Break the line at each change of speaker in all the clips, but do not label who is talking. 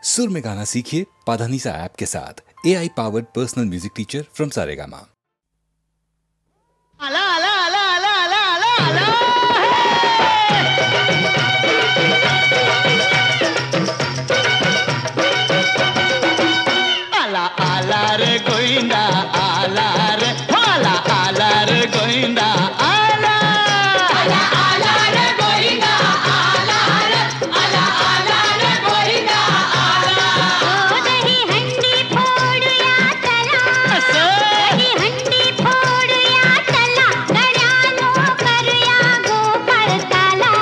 सुर में गाना सीखिए पाधानीसा ऐप के साथ। AI powered personal music teacher from Saregama.
आला आला आला आला आला आला आला आला आला रे गोविंदा आला रे आला आला रे गोविंदा आला आला आला रे गोविंदा आला रे आला आला रे गोविंदा आला
ओ दही हंडी फोडूया चला दही हंडी फोडूया चला गड्यानो करूया गोपाळ काला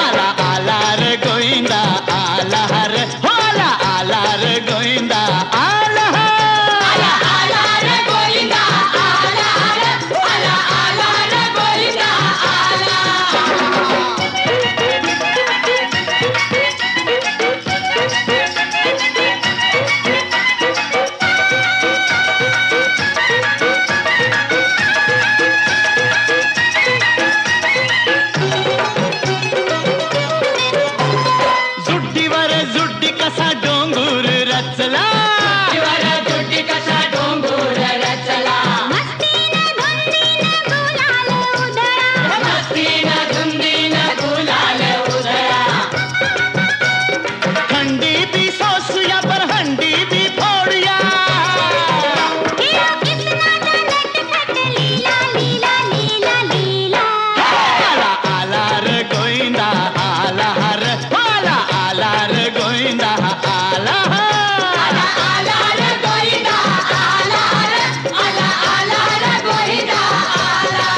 आला आला रे गोविंदा आला रे आला आला रे गोविंदा आला आला आला रे गोविंदा आला रे आला आला रे गोविंदा आला जुड्डीवर जुड्डी कसा डोंगूर रचला जुड्डी कसा डोंगूर रचला
मस्तीने धुंदीने गुलाल उधळा
मस्तीनं धुंदीनं गुलाल उधळा थंडी बी सोसूया पर हंडी बी फोडूया
किलो कितना नटखट लीला लीला लीला लीला
आला आला रे गोविंदा आला रे आला आला रे गोविंदा आला आला आला रे गोविंदा आला रे आला आला रे गोविंदा आला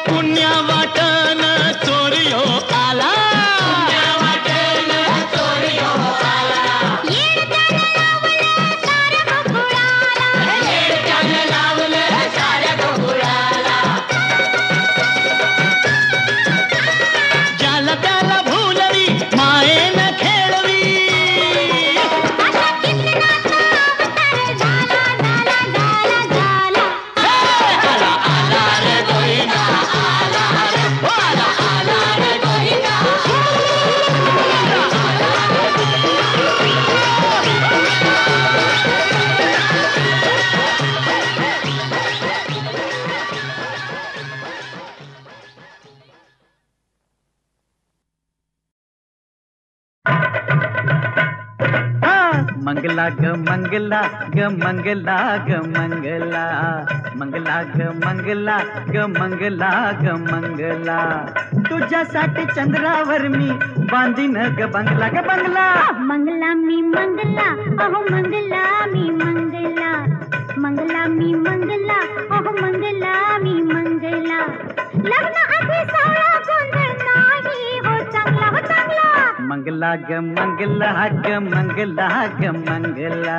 पुण्या वाटन चोरियो आला पुण्या वाटन चोरियो आला
येड लावलं साऱ्या गोकुळाला
ज्याला त्याला भुलवी मायेनं खेळवी
अशा किसनाचा अवतार झाला झाला झाला झाला
आला आला रे गोविंदा आला रे आला आला रे गोविंदा
मंगला ग मंगला ग मंगला ग मंगला मंगला ग मंगला ग मंगला ग मंगला तुझ्यासाठी चंद्रावर मी बांधीन ग बंगला ग बंगला
मंगला मी मंगला अहो मंगला मी मंगला मंगला मी मंगला अहो मंगला मी मंगला लग्न आधी सावळा गोंधळ नाही हो चांगला हो चांगला
मंगला ग मंगला ग मंगला ग मंगला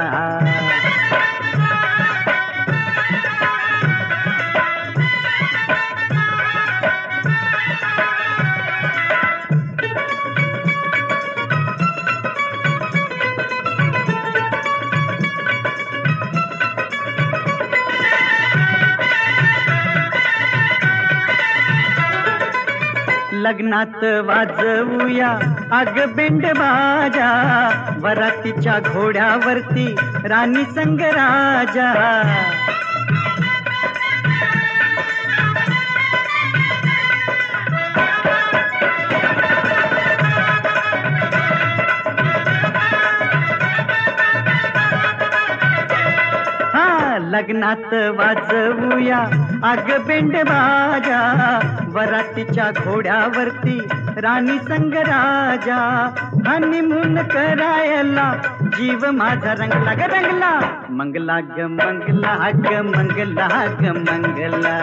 लग्नात वाजवूया अग बेंड बाजा वरातीच्या घोड्यावरती राणी संग राजा लग्नात वाजवूया अग बेंड बाजा वरातीच्या घोड्यावरती राणी संग राजा हनीमून करायला जीव माझा रंगला ग रंगला मंगला ग मंगला ग मंगला ग मंगला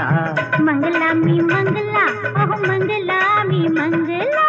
मंगला मी मंगला अहो मंगला मी मंगला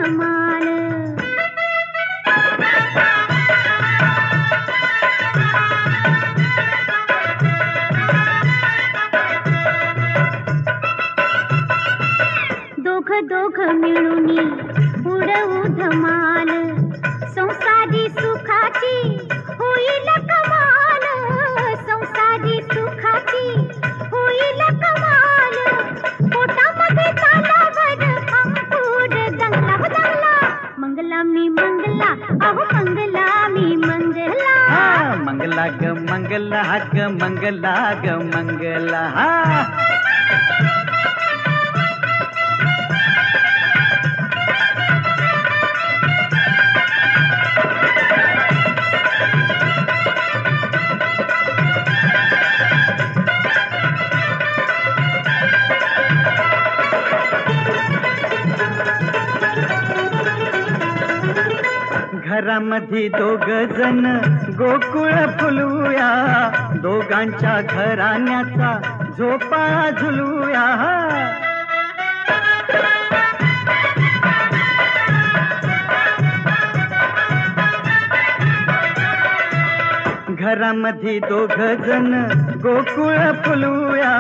धमाल। दोघ मिळून उडवू धमाल, संसारी सुखाची होईल कमाल, संसारी सुखाची होईल कमाल। पोटामध्ये तालावर अंकुर दंगला व दंगला, मंगला मी मंगला अहो मंगला मी मंगला।
मंगला ग मंगला ग मंगला ग मंगला। घरामध्ये दोघ जण गोकुळ फुलूया, दोघांच्या घराण्याचा झोपाळा झुलूया। घरामध्ये दोघ जण गोकुळ फुलूया,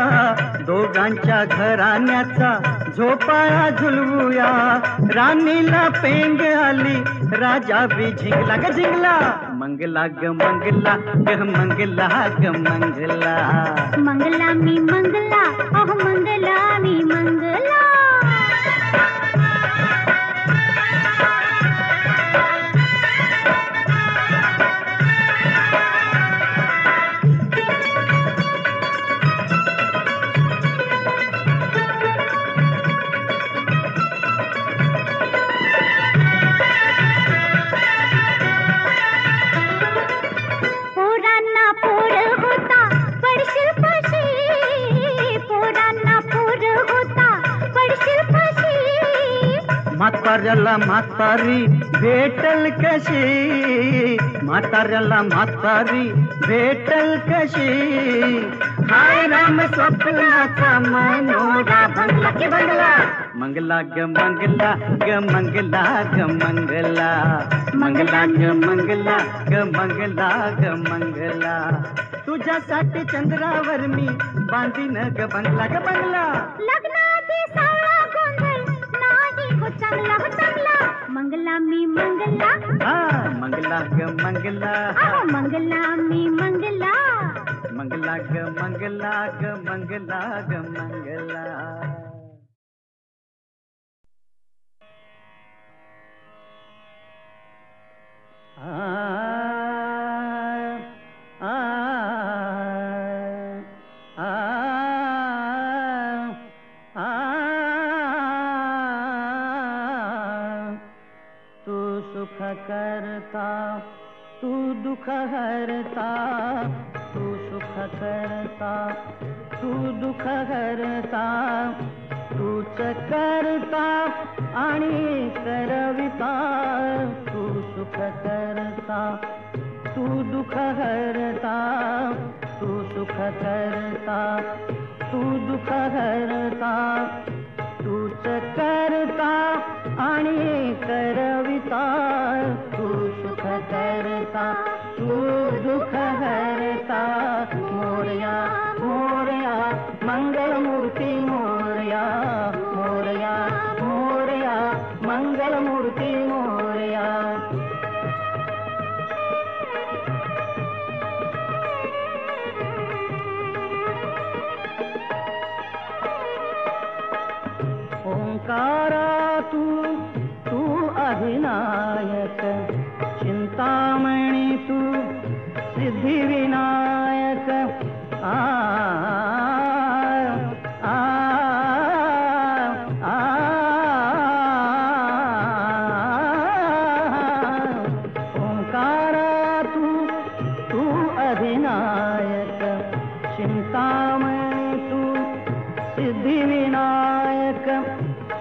दोघांच्या घराण्याचा झोपाळा झुलवूया। राणीला पेंग आली, राजा बी झिंगला ग झिंगला, मंगला ग मंगला ग मंगला ग मंगला।
मंगला मी मंगला अहो मंगला मी मंगला।
म्हाताऱ्याला म्हातारी भेटल कशी, म्हाताऱ्याला म्हातारी भेटल कशी। हाय राम स्वप्नाचा मनोरा भंगला की भंगला, मंगला ग मंगला ग मंगला ग मंगला। मंगला ग मंगला ग मंगला ग मंगला। तुझ्यासाठी चंद्रावर मी बांधीन ग बंगला ग बंगला।
लग्नाची साळा गोंधळ नाही हो चांगला हो चांगला, मंगला मी मंगला
मंगला ग मंगला
अहो मंगला मी मंगला।
मंगला ग मंगला ग मंगला ग मंगला। तू सुख करता तू दुख हरता, तू सुख करता तू दुख हरता, तूच करता आणि करविता। तू सुख करता तू दुख हरता, तू सुख करता तू दुख हरता, तूच करता आणि करविता। तू सुख करता तू दुख हरता, मोरया मोरया मंगलमूर्ती मोरया, मोरया मोरया मंगलमूर्ती मोरया। ओंकारा तू अधिनायक, चिंतामणी तू सिद्धिविनायक। आ आ आ ओंकारा तू अधिनायक, चिंतामणी तू सिद्धिविनायक।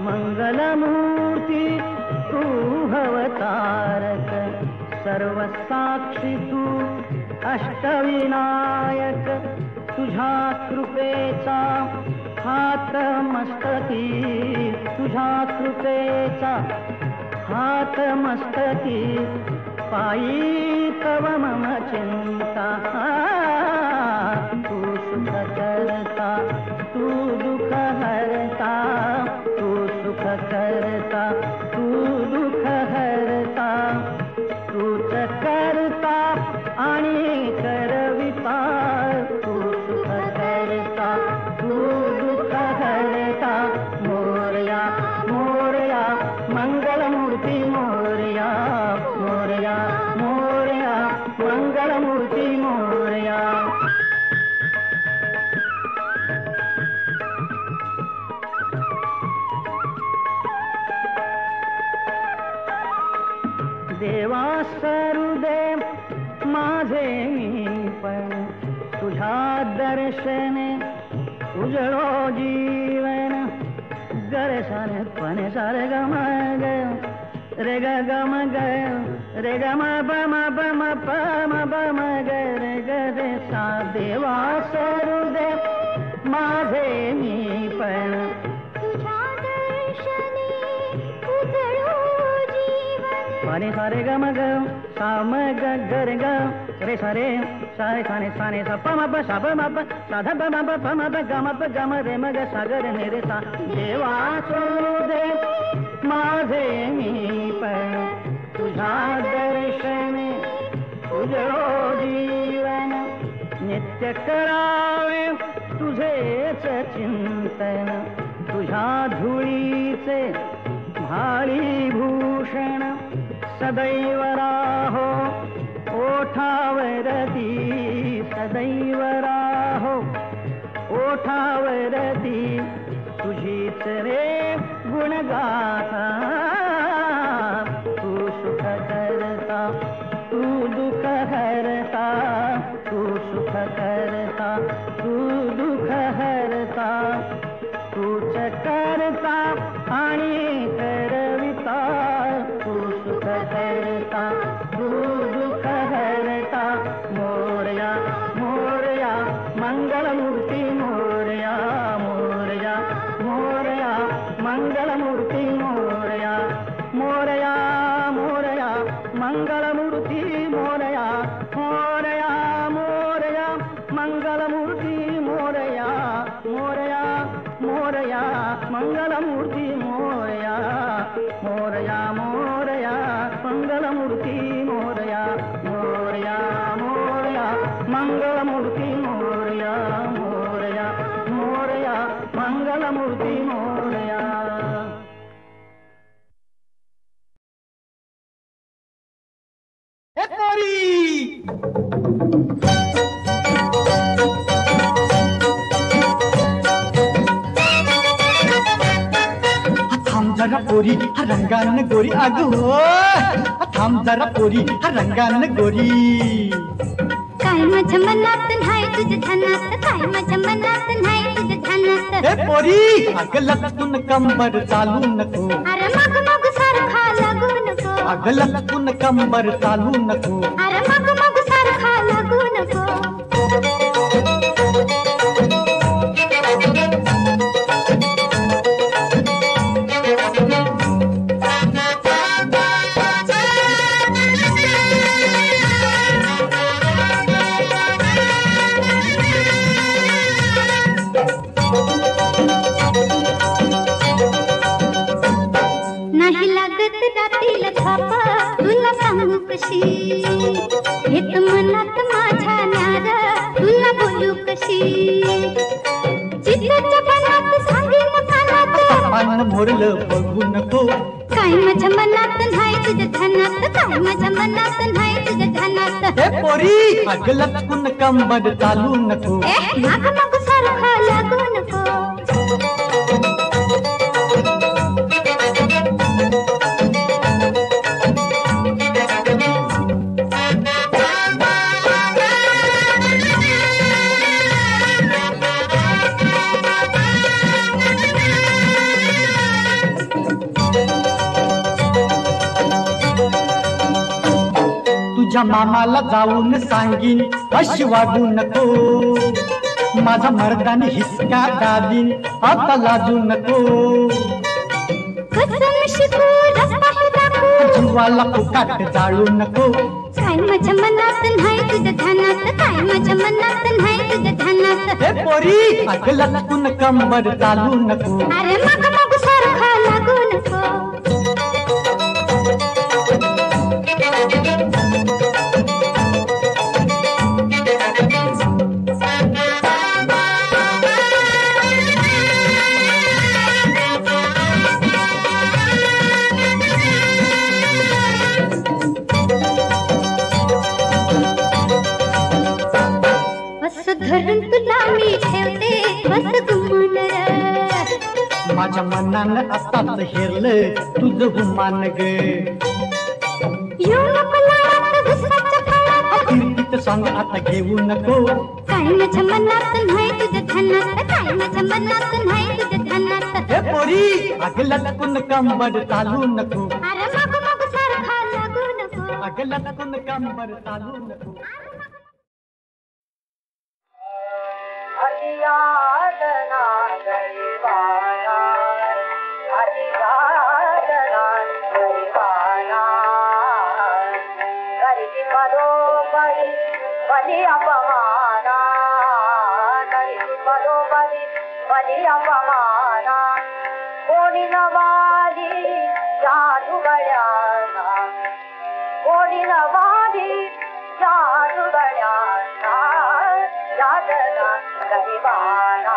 मंगलमूर्ती तू भवतारक, सर्वसाक्षी तू अष्टविनायक। तुझ्या कृपेचा हात मस्तकी, तुझ्या कृपेचा हात मस्तकी पायी तव मम चिंता तू सुख करता तू दुःख हरता तू सुख करता तू दुःख हरता तूच करता आणि करविता तू सुख करता तू दुःख हरता मोरया मोरया मंगलमूर्ती मोरया मोरया मोरया मंगलमूर्ती मोरया देवा सरुदेव माझे मी पण तुझ्या दर्शने उजळो जीवन गरे सारे पणे सारे गम ग रे ग गम ग रे ग म ब म ब म प म ब म ग रे ग रे सा देवा सरुदेव माझे मी पण सारे सारे ग म ग सा म ग ग रे ग रे सारे सारे साने साने सा प म प सा प म प सा ध प म प प म प ग म प ग म रे म ग सा ग रे ने रे सा देवा सरुदेव माझे मी पण तुझ्या दर्शने उजळो जीवन नित्य करावे तुझेच चिंतन तुझ्या धुळीचे भाळी भूषण सदैव राहो ओठावरती सदैव राहो ओठावरती तुझीच रे गुणगाथा तू सुख करता तू दुःख हरता तू सुख करता तू दुःख हरता तूच करता आणि करविता तू सुख करता तू दुःख हरता मोरया मोरया मंगलमूर्ती मोरया मोरया मोरया मंगलमूर्ती मोरया मोरया मोरया मंगलमूर्ती मोरया मोरया मोरया मंगलमूर्ती मोरया मोरया मोरया मंगलमूर्ती मोरया मोरया मोरया मंगलमूर्ती मोरया मोरया मोरया मंगलमूर्ती मोरया मोरया मोरया मंगलमूर्ती मोरया
जरा पोरी हा रंगान गोरी अगो थांब जरा पोरी हा रंगान गोरी
काय माझ्या मनात नाही तुझ्या ध्यानात काय माझ्या मनात नाही तुझ्या ध्यानात
हे पोरी अगं लटकून कंबर चालू नको
अरे मग मग सारखा लागू नको
अगं लटकून कंबर चालू नको
अरे मग मग सारखा लागू नको तुला सांगू कशी हेत मनात माझ्या न्यार तुला बोलू कशी चित्ताच्या मनात सांगेन कानात
पान मोरलं बघू नको
काय माझ्या मनात नाही तुझ्या ध्यानात काय माझ्या मनात नाही तुझ्या ध्यानात
हे पोरी अगं लटकून कंबर चालू नको
माग माग सारखा लागू नको
तुझ्या मामाला जाऊन सांगीन अशी वागू नको माझा मर्दाने हिसका दादीन आता लाजू नको
कसम शिकू रस्ता दाखवू
देवाला फुकाट जाळू नको.
काय माझ्या मनात नाही तुझ्या ध्यानात, काय माझ्या मनात नाही तुझ्या ध्यानात.
हे पोरी अग लटकून कंबर चालू नको.
अरे मग मग सारखा लागू नको. धरून तुला मी ठेवते बस गुमान रे.
माझ्या मनानं असतात हेरलं तुझं गुमान ग.
येऊ नको लावात घुसाच्या फळात.
कीर्तीचं सांग आता घेऊ नको.
काय माझ्या मनात नाही तुझ्या ध्यानात, काय माझ्या मनात नाही तुझ्या ध्यानात.
हे पोरी अग लटकून कंबर चालू नको.
अरे मग मग सारखा लागू नको.
अग लटकून कंबर चालू नको.
हरियाणा गरीबाना, हरियाणा गरीबाना, गरिबी पदोपरी बली अपमाना, गरिबी पदोपरी बली अपमाना. कोणी नवाली जादू गळ्याना, कोणी नवाली जादू गळ्याना. यादना गरीबाना,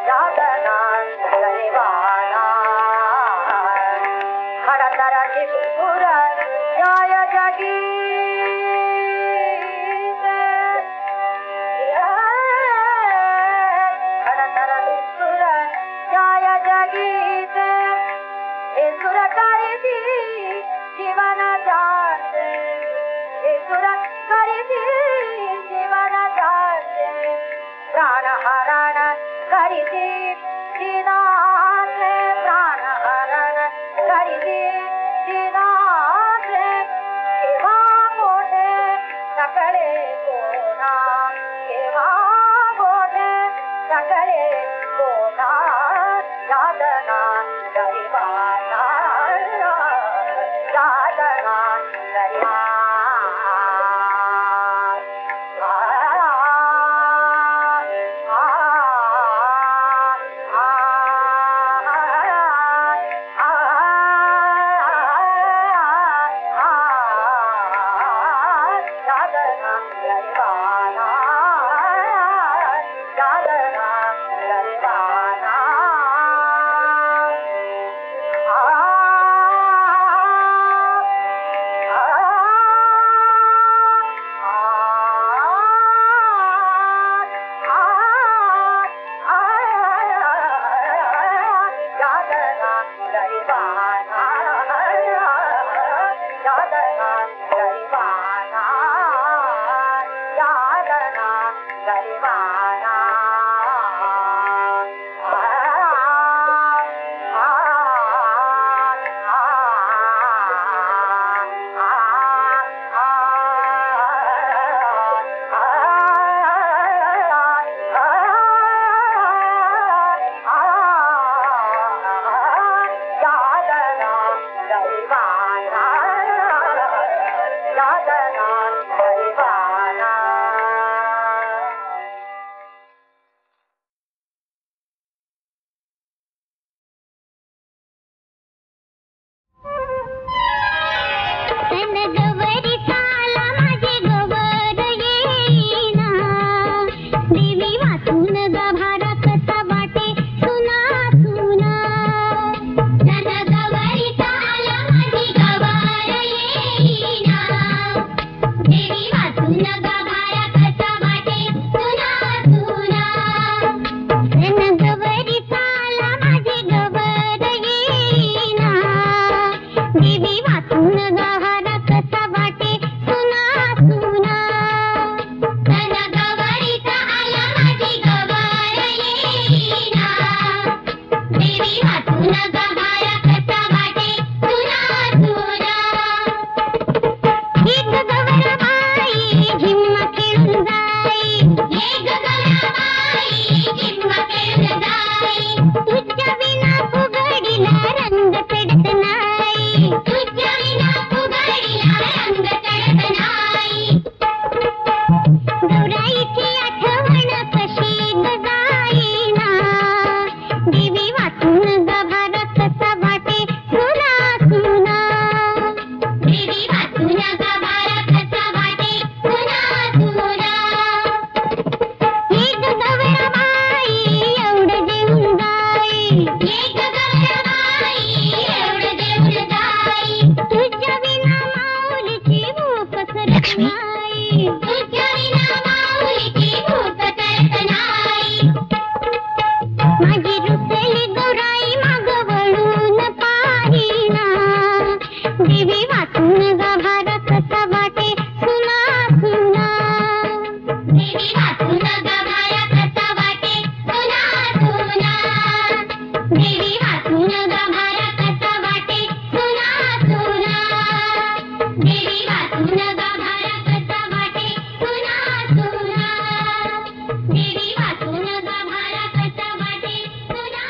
यादना गरीबाना. खडतराची सुर न्याय जगी, खडतराची सुर न्याय जगी. हे सुर करीती जीवन जाते, हे सुर करीती जीवन जाते. प्राण हरण करीती दिनाचे, प्राण हरण करीती दिनाचे. केव्हा मोठे सकळे कोणा, केव्हा मोठे सकळे कोणा. यादना गरीबाना, यादना गरीबाना.
तुझ्या विना फुगडीला रंग चढत नाही. देवी वाचून गाभारा कसा वाटे सुना सुना देवी वाचून गाभारा कसा वाटे सुना सुना देवी वाचून गाभारा कसा वाटे सुना सुना देवी वाचून गाभारा कसा वाटे सुना सुना देवी वाचून गाभारा कसा वाटे सुना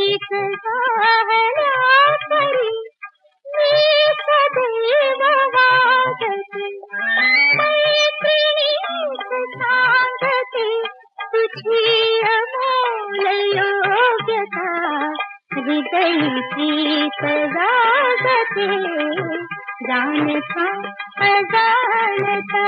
प्रीत साहरा करी मी सदैव वागते मैत्रिणी सांगते तुझी अमोल योग्यता हृदय प्रीत जागते जानता अजानता